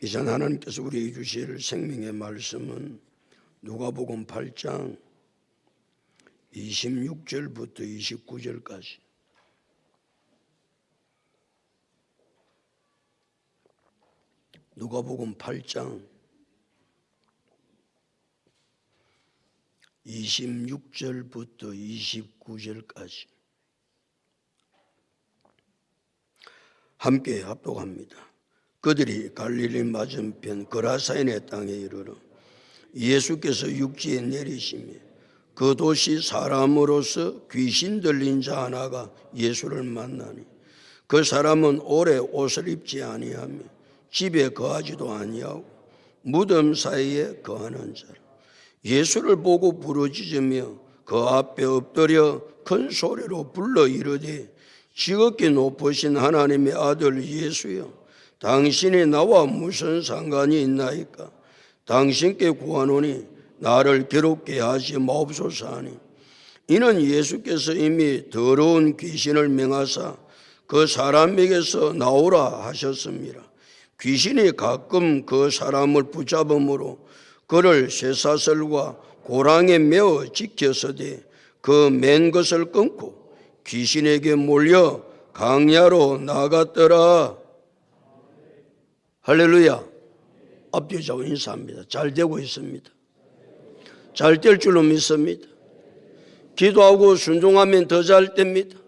이전 하나님께서 우리에게 주실 생명의 말씀은 누가복음 8장 26절부터 29절까지. 누가복음 8장 26절부터 29절까지 함께 합독합니다. 그들이 갈릴리 맞은편 거라사인의 땅에 이르러 예수께서 육지에 내리시며 그 도시 사람으로서 귀신 들린 자 하나가 예수를 만나니 그 사람은 오래 옷을 입지 아니하며 집에 거하지도 아니하고 무덤 사이에 거하는 자라. 예수를 보고 부르짖으며 그 앞에 엎드려 큰 소리로 불러 이르되 지극히 높으신 하나님의 아들 예수여, 당신이 나와 무슨 상관이 있나이까? 당신께 구하노니 나를 괴롭게 하지 마옵소서 하니, 이는 예수께서 이미 더러운 귀신을 명하사 그 사람에게서 나오라 하셨습니다. 귀신이 가끔 그 사람을 붙잡음으로 그를 쇠사슬과 고랑에 메어 지켰으되 그 맨 것을 끊고 귀신에게 몰려 강야로 나갔더라. 할렐루야. 앞뒤자고 인사합니다. 잘 되고 있습니다. 잘 될 줄로 믿습니다. 기도하고 순종하면 더 잘 됩니다.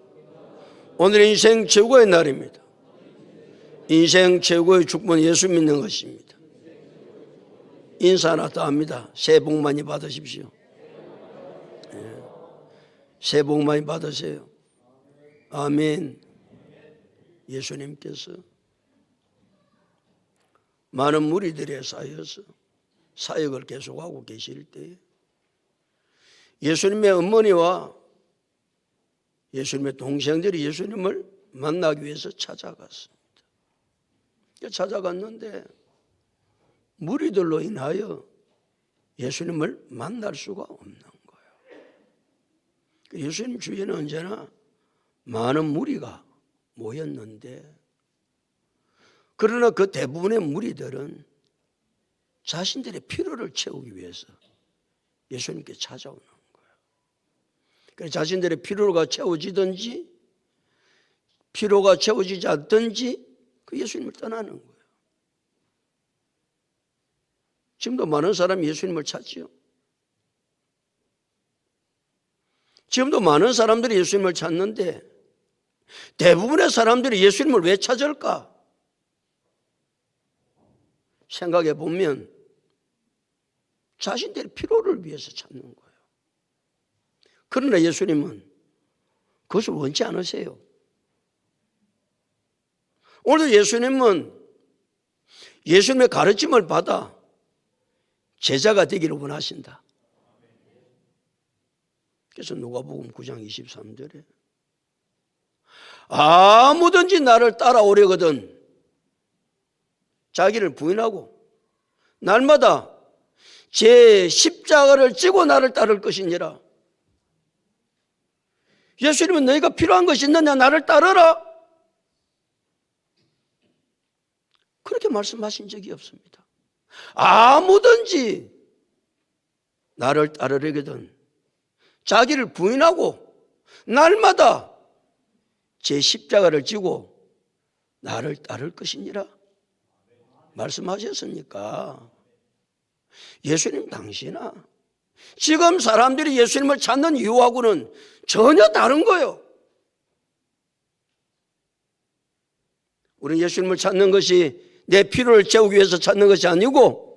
오늘 인생 최고의 날입니다. 인생 최고의 축복은 예수 믿는 것입니다. 인사 하나 더 합니다. 새해 복 많이 받으십시오. 새해 복 많이 받으세요. 아멘. 예수님께서 많은 무리들에 쌓여서 사역을 계속하고 계실 때 예수님의 어머니와 예수님의 동생들이 예수님을 만나기 위해서 찾아갔습니다. 찾아갔는데 무리들로 인하여 예수님을 만날 수가 없는 거예요. 예수님 주위에는 언제나 많은 무리가 모였는데, 그러나 그 대부분의 무리들은 자신들의 필요를 채우기 위해서 예수님께 찾아오는 거예요. 그래서 자신들의 필요가 채워지든지 필요가 채워지지 않든지 그 예수님을 떠나는 거예요. 지금도 많은 사람이 예수님을 찾지요. 지금도 많은 사람들이 예수님을 찾는데 대부분의 사람들이 예수님을 왜 찾을까? 생각해 보면 자신들의 필요를 위해서 찾는 거예요. 그러나 예수님은 그것을 원치 않으세요. 오늘도 예수님은 예수님의 가르침을 받아 제자가 되기를 원하신다. 그래서 누가복음 9장 23절에 아무든지 나를 따라오려거든 자기를 부인하고 날마다 제 십자가를 지고 나를 따를 것이니라. 예수님은 너희가 필요한 것이 있느냐 나를 따르라 그렇게 말씀하신 적이 없습니다. 아무든지 나를 따르려거든 자기를 부인하고 날마다 제 십자가를 지고 나를 따를 것이니라 말씀하셨으니까 예수님 당시나 지금 사람들이 예수님을 찾는 이유하고는 전혀 다른 거예요. 우리는 예수님을 찾는 것이 내 필요를 채우기 위해서 찾는 것이 아니고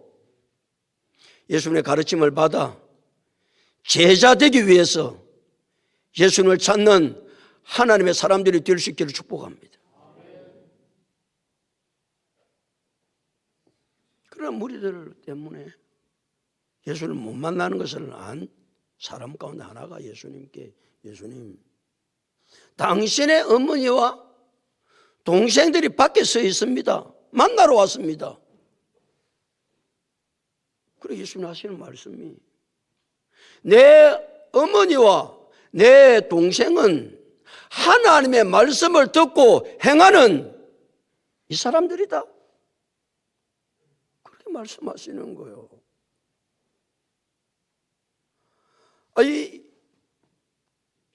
예수님의 가르침을 받아 제자 되기 위해서 예수님을 찾는 하나님의 사람들이 될 수 있기를 축복합니다. 그런 무리들 때문에 예수를 못 만나는 것을 안 사람 가운데 하나가 예수님께 예수님 당신의 어머니와 동생들이 밖에 서 있습니다. 만나러 왔습니다. 그리고 예수님 하시는 말씀이 내 어머니와 내 동생은 하나님의 말씀을 듣고 행하는 이 사람들이다. 말씀하시는 거예요. 아니,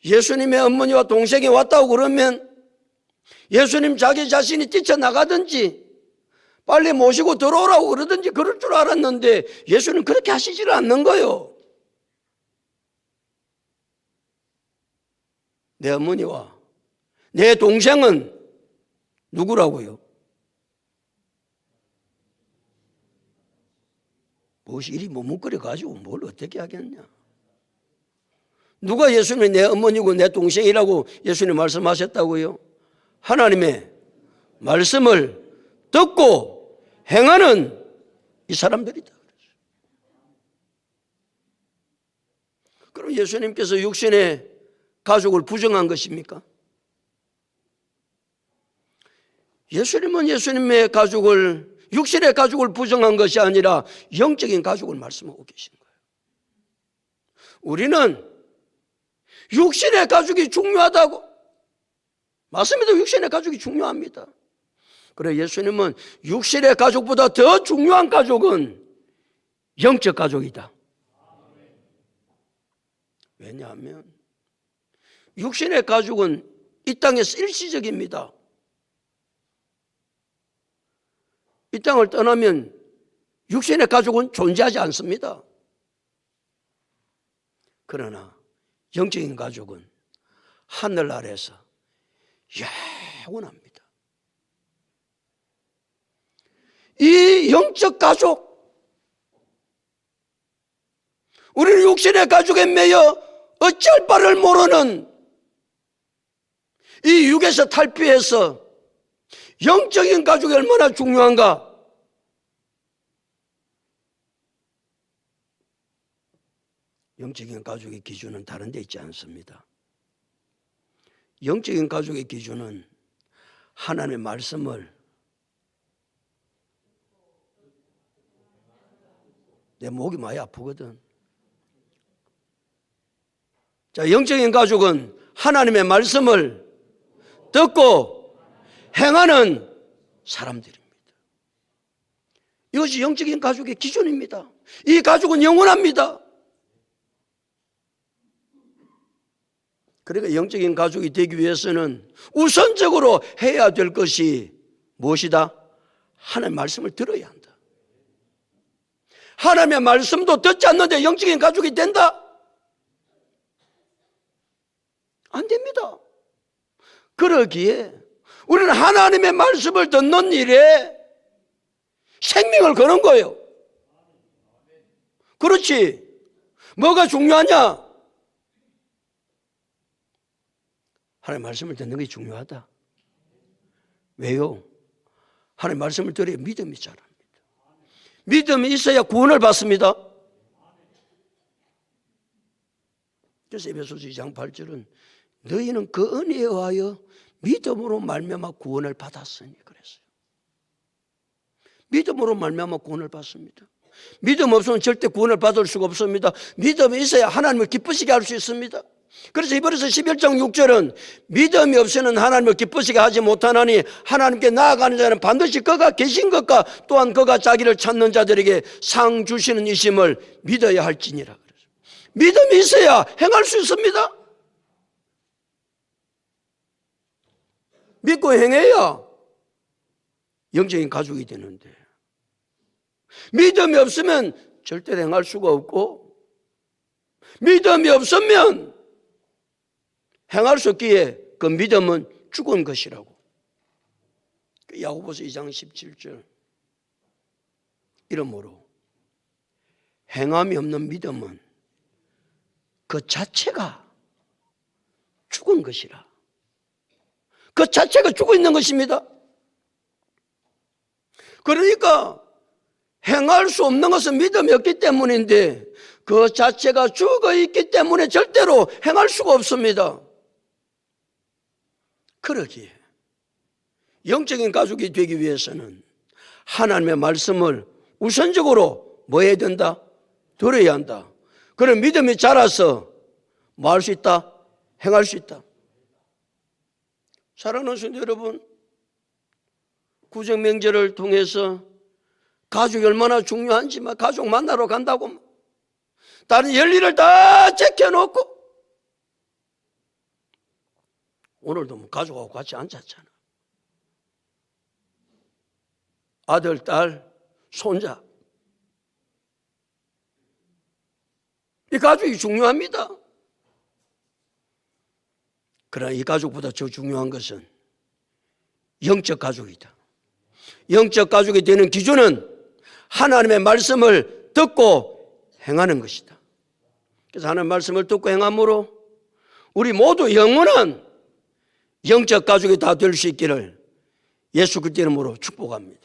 예수님의 어머니와 동생이 왔다고 그러면 예수님 자기 자신이 뛰쳐나가든지 빨리 모시고 들어오라고 그러든지 그럴 줄 알았는데 예수님 그렇게 하시지를 않는 거예요. 내 어머니와 내 동생은 누구라고요? 무엇이 이리 머뭇거려가지고 뭘 어떻게 하겠냐? 누가 예수님이 내 어머니고 내 동생이라고 예수님 말씀하셨다고요? 하나님의 말씀을 듣고 행하는 이 사람들이다. 그럼 예수님께서 육신의 가족을 부정한 것입니까? 예수님은 예수님의 가족을, 육신의 가족을 부정한 것이 아니라 영적인 가족을 말씀하고 계신 거예요. 우리는 육신의 가족이 중요하다고. 맞습니다. 육신의 가족이 중요합니다. 그래, 예수님은 육신의 가족보다 더 중요한 가족은 영적 가족이다. 왜냐하면 육신의 가족은 이 땅에서 일시적입니다. 이 땅을 떠나면 육신의 가족은 존재하지 않습니다. 그러나 영적인 가족은 하늘 아래서 영원합니다. 이 영적 가족, 우리는 육신의 가족에 매여 어찌할 바를 모르는 이 육에서 탈피해서 영적인 가족이 얼마나 중요한가? 영적인 가족의 기준은 다른 데 있지 않습니다. 영적인 가족의 기준은 하나님의 말씀을 내 목이 많이 아프거든. 자, 영적인 가족은 하나님의 말씀을 듣고 행하는 사람들입니다. 이것이 영적인 가족의 기준입니다. 이 가족은 영원합니다. 그러니까 영적인 가족이 되기 위해서는 우선적으로 해야 될 것이 무엇이다? 하나님의 말씀을 들어야 한다. 하나님의 말씀도 듣지 않는데 영적인 가족이 된다? 안 됩니다. 그러기에 우리는 하나님의 말씀을 듣는 일에 생명을 거는 거예요. 그렇지. 뭐가 중요하냐? 하나님의 말씀을 듣는 게 중요하다. 왜요? 하나님의 말씀을 들어야 믿음이 자랍니다. 믿음이 있어야 구원을 받습니다. 그래서 에베소서 2장 8절은 너희는 그 은혜에 의하여 믿음으로 말미암아 구원을 받았으니 그랬어요. 믿음으로 말미암아 구원을 받습니다. 믿음 없으면 절대 구원을 받을 수가 없습니다. 믿음이 있어야 하나님을 기쁘시게 할 수 있습니다. 그래서 히브리서 11장 6절은 믿음이 없이는 하나님을 기쁘시게 하지 못하나니 하나님께 나아가는 자는 반드시 그가 계신 것과 또한 그가 자기를 찾는 자들에게 상 주시는 이심을 믿어야 할지니라. 믿음이 있어야 행할 수 있습니다. 믿고 행해야 영적인 가족이 되는데 믿음이 없으면 절대 행할 수가 없고 믿음이 없으면 행할 수 없기에 그 믿음은 죽은 것이라고. 야고보서 2장 17절 이러므로 행함이 없는 믿음은 그 자체가 죽은 것이라. 그 자체가 죽어 있는 것입니다. 그러니까 행할 수 없는 것은 믿음이 없기 때문인데 그 자체가 죽어 있기 때문에 절대로 행할 수가 없습니다. 그러기에 영적인 가족이 되기 위해서는 하나님의 말씀을 우선적으로 뭐 해야 된다? 들어야 한다. 그런 믿음이 자라서 뭐 할 수 있다? 행할 수 있다. 사랑하는 성도 여러분, 구정명절을 통해서 가족이 얼마나 중요한지만 가족 만나러 간다고 다른 열일을 다 제껴놓고 오늘도 뭐 가족하고 같이 앉았잖아. 아들, 딸, 손자. 이 가족이 중요합니다. 그러나 이 가족보다 더 중요한 것은 영적 가족이다. 영적 가족이 되는 기준은 하나님의 말씀을 듣고 행하는 것이다. 그래서 하나님의 말씀을 듣고 행함으로 우리 모두 영원한 영적 가족이 다 될 수 있기를 예수 그리스도 이름으로 축복합니다.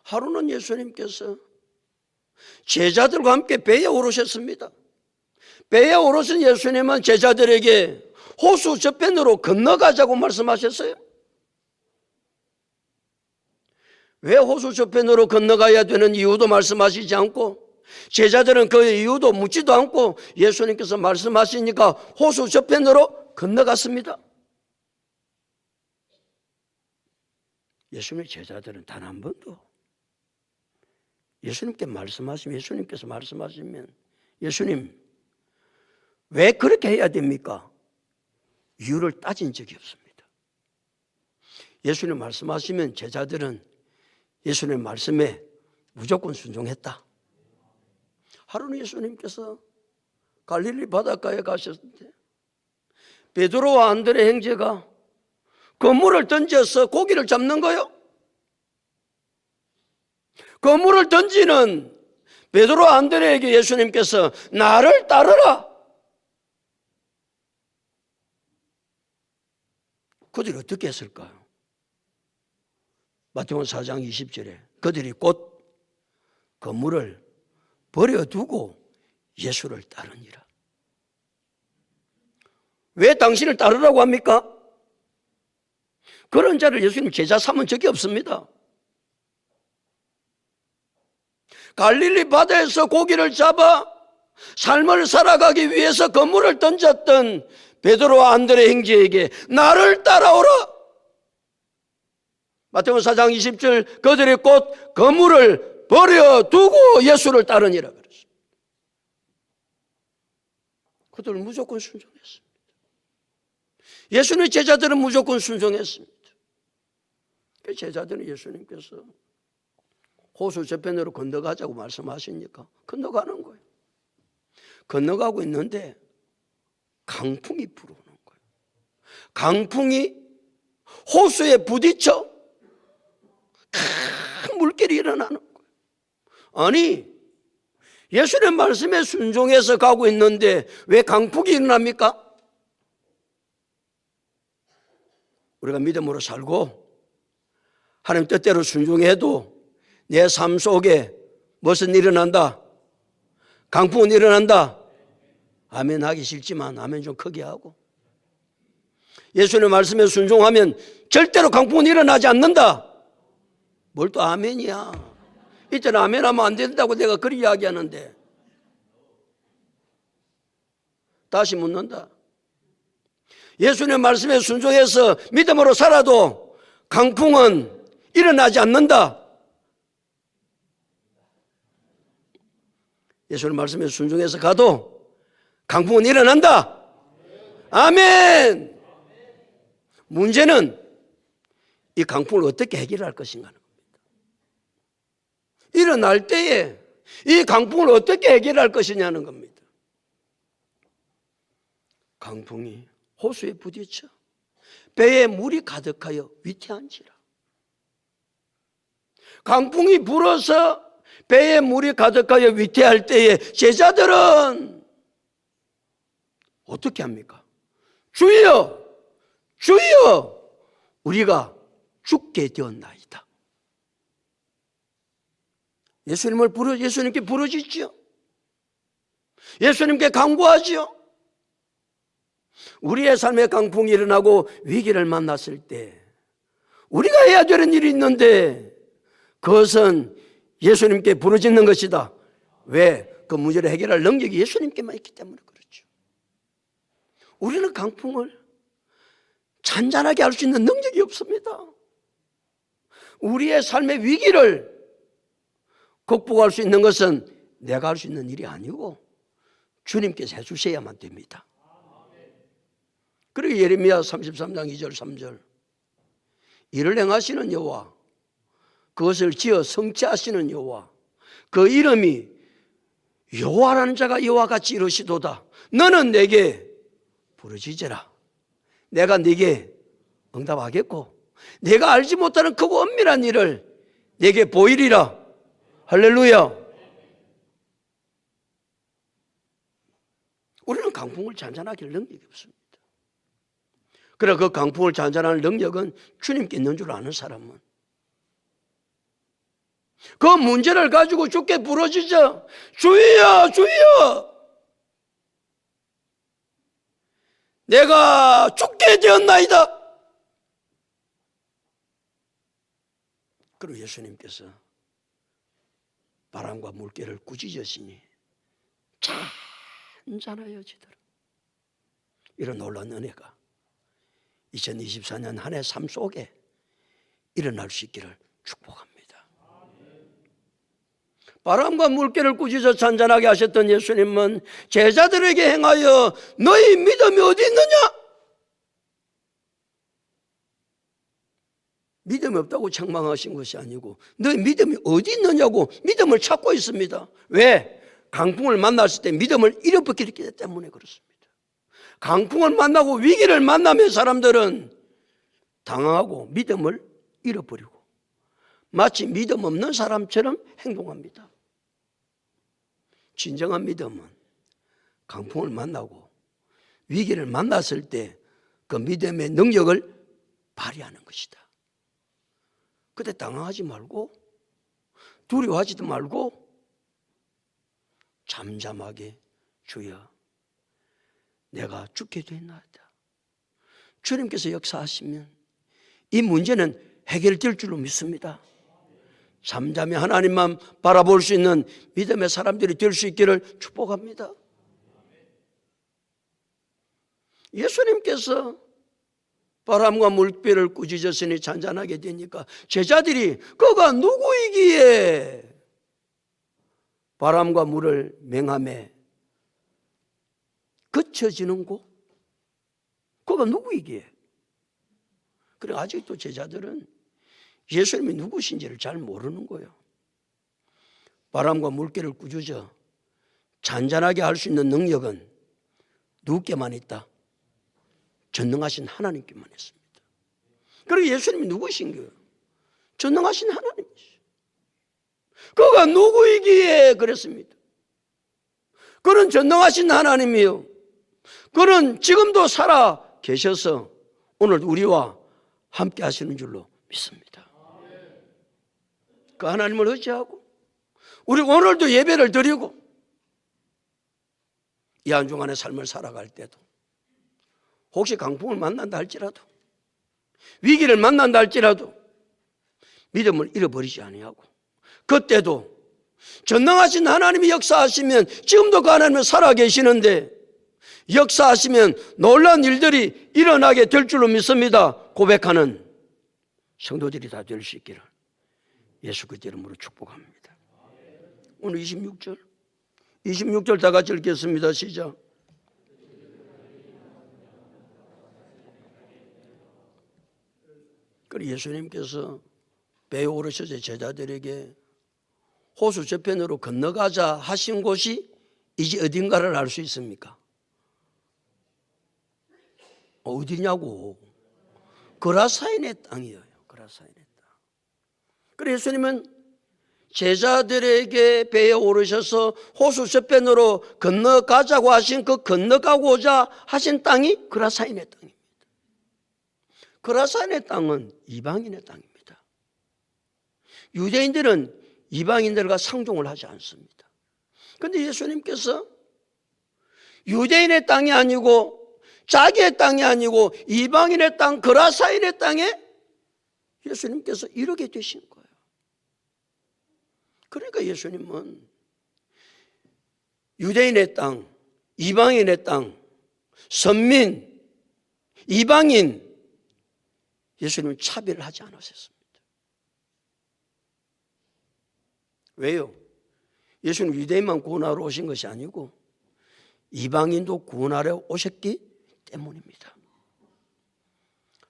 하루는 예수님께서 제자들과 함께 배에 오르셨습니다. 배에 오르신 예수님은 제자들에게 호수 저편으로 건너가자고 말씀하셨어요. 왜 호수 저편으로 건너가야 되는 이유도 말씀하시지 않고 제자들은 그 이유도 묻지도 않고 예수님께서 말씀하시니까 호수 저편으로 건너갔습니다. 예수님의 제자들은 단 한 번도 예수님께서 말씀하시면 예수님 왜 그렇게 해야 됩니까? 이유를 따진 적이 없습니다. 예수님 말씀하시면 제자들은 예수님 말씀에 무조건 순종했다. 하루는 예수님께서 갈릴리 바닷가에 가셨는데 베드로와 안드레 형제가 그물을 던져서 고기를 잡는 거요. 그물을 던지는 베드로와 안드레에게 예수님께서 나를 따르라. 그들이 어떻게 했을까요? 마태복음 4장 20절에 그들이 곧 그물을 버려두고 예수를 따르니라. 왜 당신을 따르라고 합니까? 그런 자를 예수님 제자 삼은 적이 없습니다. 갈릴리 바다에서 고기를 잡아 삶을 살아가기 위해서 그물을 던졌던 베드로와 안드레 형제에게 나를 따라오라. 마태복음 4장 20절 그들이 곧 그물을 버려두고 예수를 따르니라 그랬습니다. 그들은 무조건 순종했습니다. 예수님의 제자들은 무조건 순종했습니다. 그 제자들은 예수님께서 호수 저편으로 건너가자고 말씀하시니까 건너가는 거예요. 건너가고 있는데 강풍이 불어오는 거예요. 강풍이 호수에 부딪혀 큰 물길이 일어나는 거예요. 아니 예수님 말씀에 순종해서 가고 있는데 왜 강풍이 일어납니까? 우리가 믿음으로 살고 하나님 뜻대로 순종해도 내 삶 속에 무슨 일이 일어난다? 강풍은 일어난다. 아멘 하기 싫지만 아멘 좀 크게 하고 예수님 말씀에 순종하면 절대로 강풍은 일어나지 않는다. 뭘 또 아멘이야. 이때는 아멘 하면 안 된다고 내가 그렇게 이야기하는데 다시 묻는다. 예수님 말씀에 순종해서 믿음으로 살아도 강풍은 일어나지 않는다. 예수님 말씀에 순종해서 가도 강풍은 일어난다. 아멘. 문제는 이 강풍을 어떻게 해결할 것인가 하는 겁니다. 일어날 때에 이 강풍을 어떻게 해결할 것이냐는 겁니다. 강풍이 호수에 부딪혀 배에 물이 가득하여 위태한지라. 강풍이 불어서 배에 물이 가득하여 위태할 때에 제자들은 어떻게 합니까? 주여, 주여, 우리가 죽게 되었나이다. 예수님께 부르짖지요. 예수님께 간구하지요. 우리의 삶에 강풍이 일어나고 위기를 만났을 때 우리가 해야 되는 일이 있는데 그것은 예수님께 부르짖는 것이다. 왜? 그 문제를 해결할 능력이 예수님께만 있기 때문에 그렇죠. 우리는 강풍을 잔잔하게 할 수 있는 능력이 없습니다. 우리의 삶의 위기를 극복할 수 있는 것은 내가 할 수 있는 일이 아니고 주님께서 해주셔야만 됩니다. 그리고 예레미야 33장 2절 3절 이를 행하시는 여호와 그것을 지어 성취하시는 여호와 그 이름이 여호와라는 자가 이와 같이 이르시도다. 너는 내게 부르짖으라. 내가 네게 응답하겠고 내가 알지 못하는 크고 엄밀한 일을 내게 보이리라. 할렐루야. 우리는 강풍을 잔잔하게 할 능력이 없습니다. 그래 그 강풍을 잔잔할 능력은 주님께 있는 줄 아는 사람은 그 문제를 가지고 주께 부르짖어. 주여 주여 내가 죽게 되었나이다. 그리고 예수님께서 바람과 물결을 꾸짖으시니 잔잔하여지더라. 이런 놀라운 은혜가 2024년 한 해 삶 속에 일어날 수 있기를 축복합니다. 바람과 물결을 꾸짖어 잔잔하게 하셨던 예수님은 제자들에게 행하여 너희 믿음이 어디 있느냐? 믿음이 없다고 책망하신 것이 아니고 너희 믿음이 어디 있느냐고 믿음을 찾고 있습니다. 왜? 강풍을 만났을 때 믿음을 잃어버리기 때문에 그렇습니다. 강풍을 만나고 위기를 만나면 사람들은 당황하고 믿음을 잃어버리고 마치 믿음 없는 사람처럼 행동합니다. 진정한 믿음은 강풍을 만나고 위기를 만났을 때 그 믿음의 능력을 발휘하는 것이다. 그때 당황하지 말고 두려워하지도 말고 잠잠하게 주여 내가 죽게 되었나이다. 주님께서 역사하시면 이 문제는 해결될 줄로 믿습니다. 잠잠히 하나님만 바라볼 수 있는 믿음의 사람들이 될 수 있기를 축복합니다. 예수님께서 바람과 물결을 꾸짖으시니 잔잔하게 되니까 제자들이 그가 누구이기에 바람과 물을 맹함에 그쳐지는 곳? 그가 누구이기에? 그래 아직도 제자들은 예수님이 누구신지를 잘 모르는 거예요. 바람과 물결을 꾸짖어 잔잔하게 할 수 있는 능력은 누구께만 있다? 전능하신 하나님께만 있습니다. 그리고 예수님이 누구신가요? 전능하신 하나님이시죠. 그가 누구이기에 그랬습니다. 그는 전능하신 하나님이요. 그는 지금도 살아 계셔서 오늘 우리와 함께 하시는 줄로 믿습니다. 그 하나님을 의지하고 우리 오늘도 예배를 드리고 이 안중간의 삶을 살아갈 때도 혹시 강풍을 만난다 할지라도 위기를 만난다 할지라도 믿음을 잃어버리지 아니하고 그때도 전능하신 하나님이 역사하시면 지금도 그 하나님은 살아계시는데 역사하시면 놀라운 일들이 일어나게 될 줄로 믿습니다. 고백하는 성도들이 다 될 수 있기를 예수 그리스도 이름으로 축복합니다. 오늘 26절 다 같이 읽겠습니다. 시작. 그리고 예수님께서 배에 오르셔서 제자들에게 호수 저편으로 건너가자 하신 곳이 이제 어딘가를 알 수 있습니까? 어디냐고. 그라사인의 땅이에요. 그라사인의 땅. 그래서 예수님은 제자들에게 배에 오르셔서 호수 저편으로 건너가자고 하신 그 건너가고자 하신 땅이 그라사인의 땅입니다. 그라사인의 땅은 이방인의 땅입니다. 유대인들은 이방인들과 상종을 하지 않습니다. 그런데 예수님께서 유대인의 땅이 아니고 자기의 땅이 아니고 이방인의 땅 그라사인의 땅에 예수님께서 이르게 되신 거예요. 그러니까 예수님은 유대인의 땅, 이방인의 땅, 선민, 이방인 예수님은 차별을 하지 않으셨습니다. 왜요? 예수는 유대인만 구원하러 오신 것이 아니고 이방인도 구원하러 오셨기 때문입니다.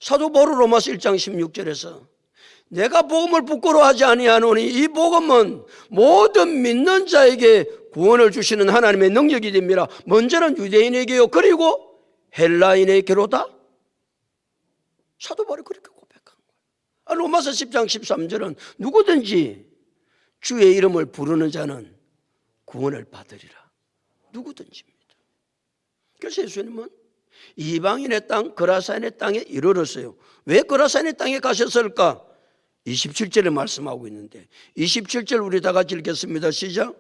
사도 바울 로마서 1장 16절에서 내가 복음을 부끄러워하지 아니하노니 이 복음은 모든 믿는 자에게 구원을 주시는 하나님의 능력이 됩니다. 먼저는 유대인에게요, 그리고 헬라인에게로다. 사도 바울이 그렇게 고백한 거예요. 로마서 10장 13절은 누구든지 주의 이름을 부르는 자는 구원을 받으리라. 누구든지입니다. 그래서 예수님은 이방인의 땅 그라사인의 땅에 이르렀어요. 왜 그라사인의 땅에 가셨을까? 27절에 말씀하고 있는데 27절 우리 다 같이 읽겠습니다. 시작.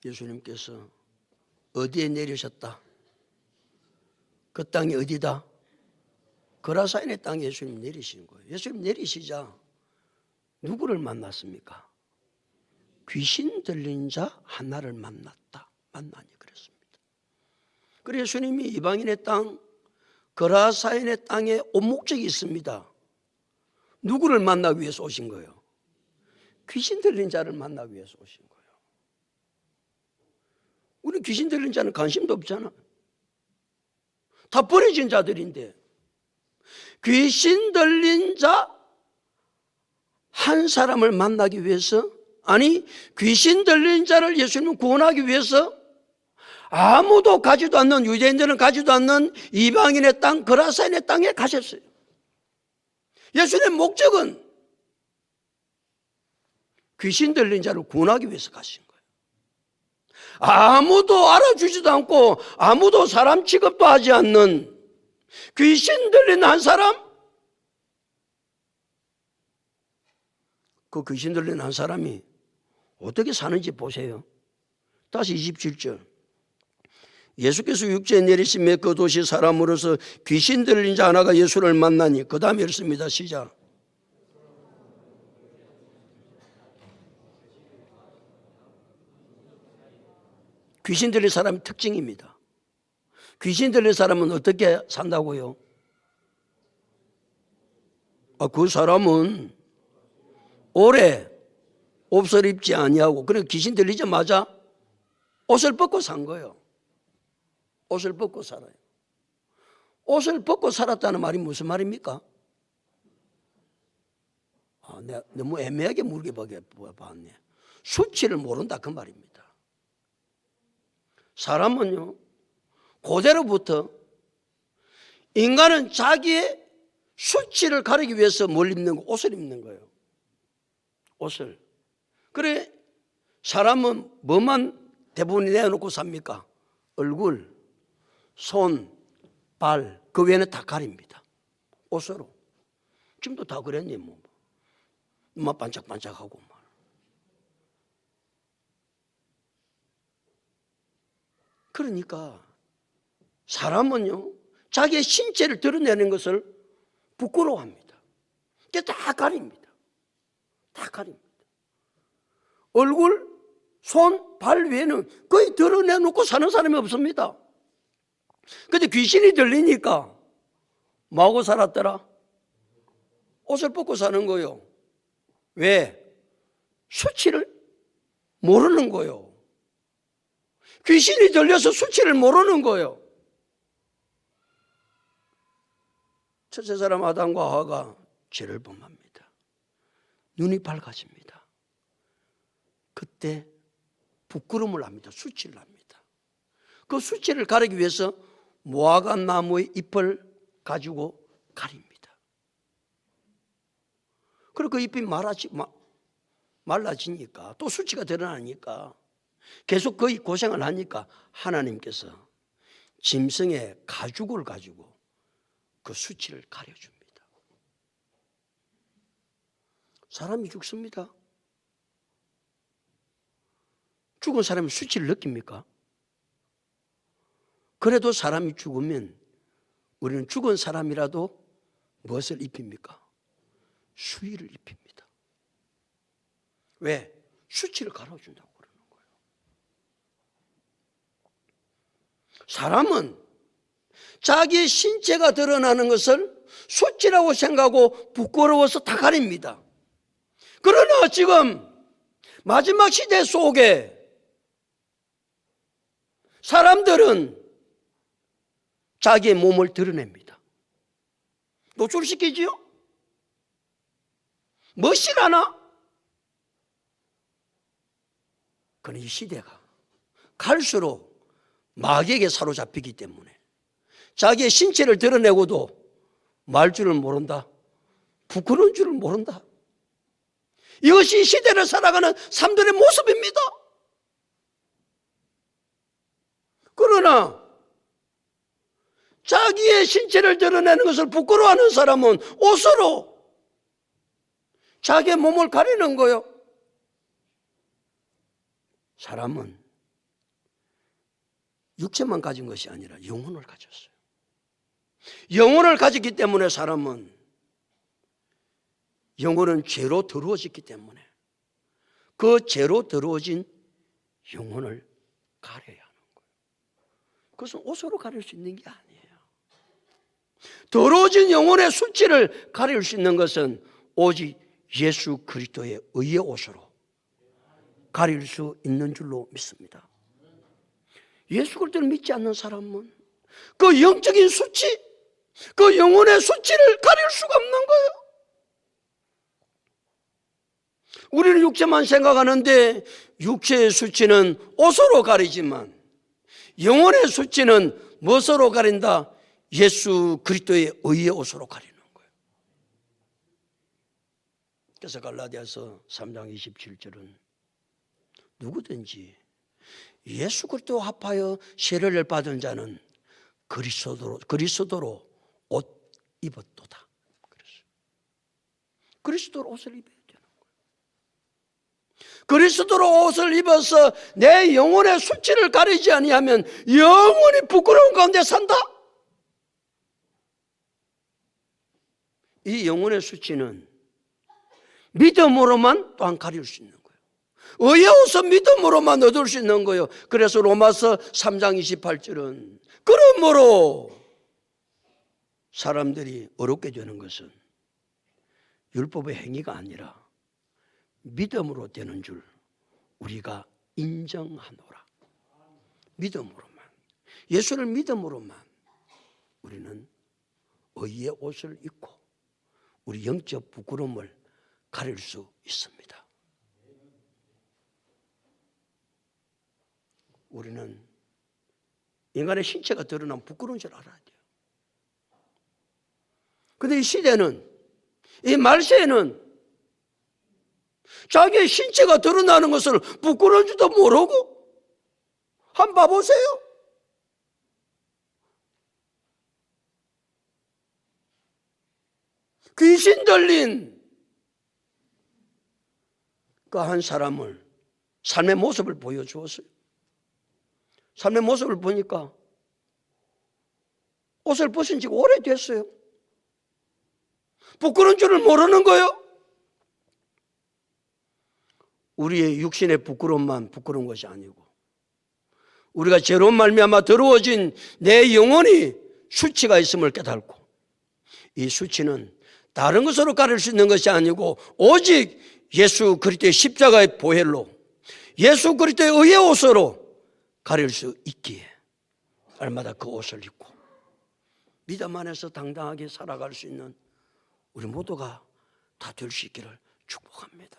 예수님께서 어디에 내리셨다? 그 땅이 어디다? 그라사인의 땅에 예수님 내리신 거예요. 예수님 내리시자 누구를 만났습니까? 귀신 들린 자 하나를 만났다. 만나니 그랬습니다. 그래서 예수님이 이방인의 땅 그라사인의 땅에 온 목적이 있습니다. 누구를 만나기 위해서 오신 거예요? 귀신 들린 자를 만나기 위해서 오신 거예요. 우리 귀신 들린 자는 관심도 없잖아. 다 버려진 자들인데 귀신 들린 자 한 사람을 만나기 위해서, 아니 귀신 들린 자를 예수님은 구원하기 위해서 아무도 가지도 않는, 유대인들은 가지도 않는 이방인의 땅 그라사인의 땅에 가셨어요. 예수님의 목적은 귀신 들린 자를 구원하기 위해서 가신 거예요. 아무도 알아주지도 않고 아무도 사람 취급도 하지 않는 귀신 들린 한 사람, 그 귀신 들린 한 사람이 어떻게 사는지 보세요. 다시 27절. 예수께서 육체에 내리시며 그 도시 사람으로서 귀신 들린 자 하나가 예수를 만나니, 그 다음에 읽습니다. 시작. 귀신 들린 사람의 특징입니다. 귀신 들린 사람은 어떻게 산다고요? 그 사람은 오래 옷을 입지 아니하고, 그래 귀신 들리자마자 옷을 벗고 산 거예요. 옷을 벗고 살아요. 옷을 벗고 살았다는 말이 무슨 말입니까? 내가 너무 애매하게 물어봤네. 수치를 모른다 그 말입니다. 사람은요, 고대로부터 인간은 자기의 수치를 가리기 위해서 뭘 입는 거? 옷을 입는 거예요. 옷을. 그래 사람은 뭐만 대부분 내놓고 삽니까? 얼굴, 손, 발, 그 외에는 다 가립니다. 옷으로. 지금도 다 그랬니 뭐. 눈만 반짝반짝하고. 그러니까 사람은요, 자기의 신체를 드러내는 것을 부끄러워합니다. 이게 다 가립니다. 다 가립니다. 얼굴, 손, 발 외에는 거의 드러내놓고 사는 사람이 없습니다. 근데 귀신이 들리니까 뭐하고 살았더라? 옷을 벗고 사는 거요. 왜? 수치를 모르는 거요. 귀신이 들려서 수치를 모르는 거예요. 첫째 사람 아담과 하와가 죄를 범합니다. 눈이 밝아집니다. 그때 부끄러움을 합니다. 수치를 합니다. 그 수치를 가리기 위해서 무화과 나무의 잎을 가지고 가립니다. 그리고 그 잎이 말라지니까, 또 수치가 드러나니까, 계속 거의 고생을 하니까 하나님께서 짐승의 가죽을 가지고 그 수치를 가려줍니다. 사람이 죽습니다. 죽은 사람이 수치를 느낍니까? 그래도 사람이 죽으면 우리는 죽은 사람이라도 무엇을 입힙니까? 수의를 입힙니다. 왜? 수치를 갈아준다고 그러는 거예요. 사람은 자기의 신체가 드러나는 것을 수치라고 생각하고 부끄러워서 다 가립니다. 그러나 지금 마지막 시대 속에 사람들은 자기의 몸을 드러냅니다. 노출시키지요? 멋이라나? 그러나 이 시대가 갈수록 마귀에게 사로잡히기 때문에 자기의 신체를 드러내고도 말 줄을 모른다. 부끄러운 줄을 모른다. 이것이 시대를 살아가는 사람들의 모습입니다. 그러나 자기의 신체를 드러내는 것을 부끄러워하는 사람은 옷으로 자기의 몸을 가리는 거예요. 사람은 육체만 가진 것이 아니라 영혼을 가졌어요. 영혼을 가졌기 때문에 사람은 영혼은 죄로 더러워졌기 때문에 그 죄로 더러워진 영혼을 가려야 하는 거예요. 그것은 옷으로 가릴 수 있는 게 아니에요. 더러워진 영혼의 수치를 가릴 수 있는 것은 오직 예수 그리스도의 의의 옷으로 가릴 수 있는 줄로 믿습니다. 예수 그리스도를 믿지 않는 사람은 그 영적인 수치, 그 영혼의 수치를 가릴 수가 없는 거예요. 우리는 육체만 생각하는데 육체의 수치는 옷으로 가리지만 영혼의 수치는 무엇으로 가린다? 예수 그리스도의 의의 옷으로 가리는 거예요. 그래서 갈라디아서 3장 27절은 누구든지 예수 그리스도와 합하여 세례를 받은 자는 그리스도로 옷 입었도다. 그리스도로 옷을 입어야 되는 거예요. 그리스도로 옷을 입어서 내 영혼의 수치를 가리지 아니하면 영원히 부끄러운 가운데 산다. 이 영혼의 수치는 믿음으로만 또한 가릴 수 있는 거예요. 의의 옷은 믿음으로만 얻을 수 있는 거예요. 그래서 로마서 3장 28절은 그러므로 사람들이 어렵게 되는 것은 율법의 행위가 아니라 믿음으로 되는 줄 우리가 인정하노라. 믿음으로만, 예수를 믿음으로만 우리는 의의 옷을 입고 우리 영적 부끄러움을 가릴 수 있습니다. 우리는 인간의 신체가 드러나면 부끄러운 줄 알아야 돼요. 그런데 이 시대는, 이 말세에는 자기의 신체가 드러나는 것을 부끄러운 줄도 모르고 한번 봐보세요. 귀신 들린 그 한 사람을 삶의 모습을 보여주었어요. 삶의 모습을 보니까 옷을 벗은 지가 오래됐어요. 부끄러운 줄을 모르는 거예요. 우리의 육신의 부끄러움만 부끄러운 것이 아니고 우리가 죄로 말미암아 더러워진 내 영혼이 수치가 있음을 깨닫고 이 수치는 다른 것으로 가릴 수 있는 것이 아니고 오직 예수 그리스도의 십자가의 보혈로 예수 그리스도의 의의 옷으로 가릴 수 있기에 날마다 그 옷을 입고 믿음 안에서 당당하게 살아갈 수 있는 우리 모두가 다 될 수 있기를 축복합니다.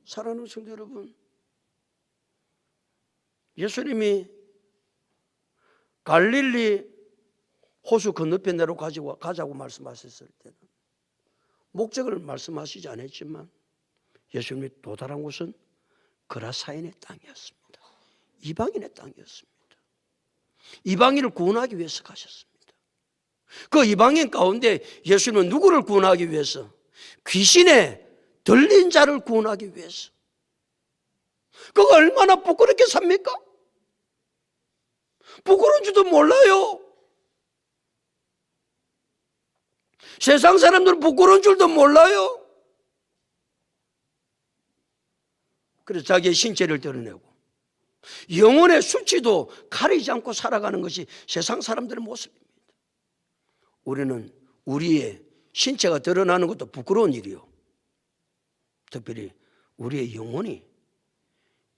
사랑하는 성도 여러분, 예수님이 갈릴리 호수 건너편 내로 가자고 말씀하셨을 때는 목적을 말씀하시지 않았지만 예수님이 도달한 곳은 그라사인의 땅이었습니다. 이방인의 땅이었습니다. 이방인을 구원하기 위해서 가셨습니다. 그 이방인 가운데 예수님은 누구를 구원하기 위해서? 귀신에 들린 자를 구원하기 위해서. 그거 얼마나 부끄럽게 삽니까? 부끄러운 줄도 몰라요. 세상 사람들은 부끄러운 줄도 몰라요. 그래서 자기의 신체를 드러내고 영혼의 수치도 가리지 않고 살아가는 것이 세상 사람들의 모습입니다. 우리는 우리의 신체가 드러나는 것도 부끄러운 일이요. 특별히 우리의 영혼이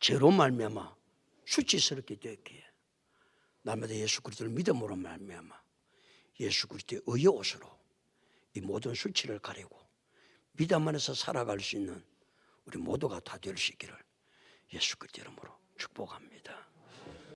죄로 말미암아 수치스럽게 되었기에 날마다 예수 그리스도를 믿음으로 말미암아 예수 그리스도의 의의 옷으로 이 모든 수치를 가리고 믿음 안에서 살아갈 수 있는 우리 모두가 다 될 수 있기를 예수 그리스도 이름으로 축복합니다.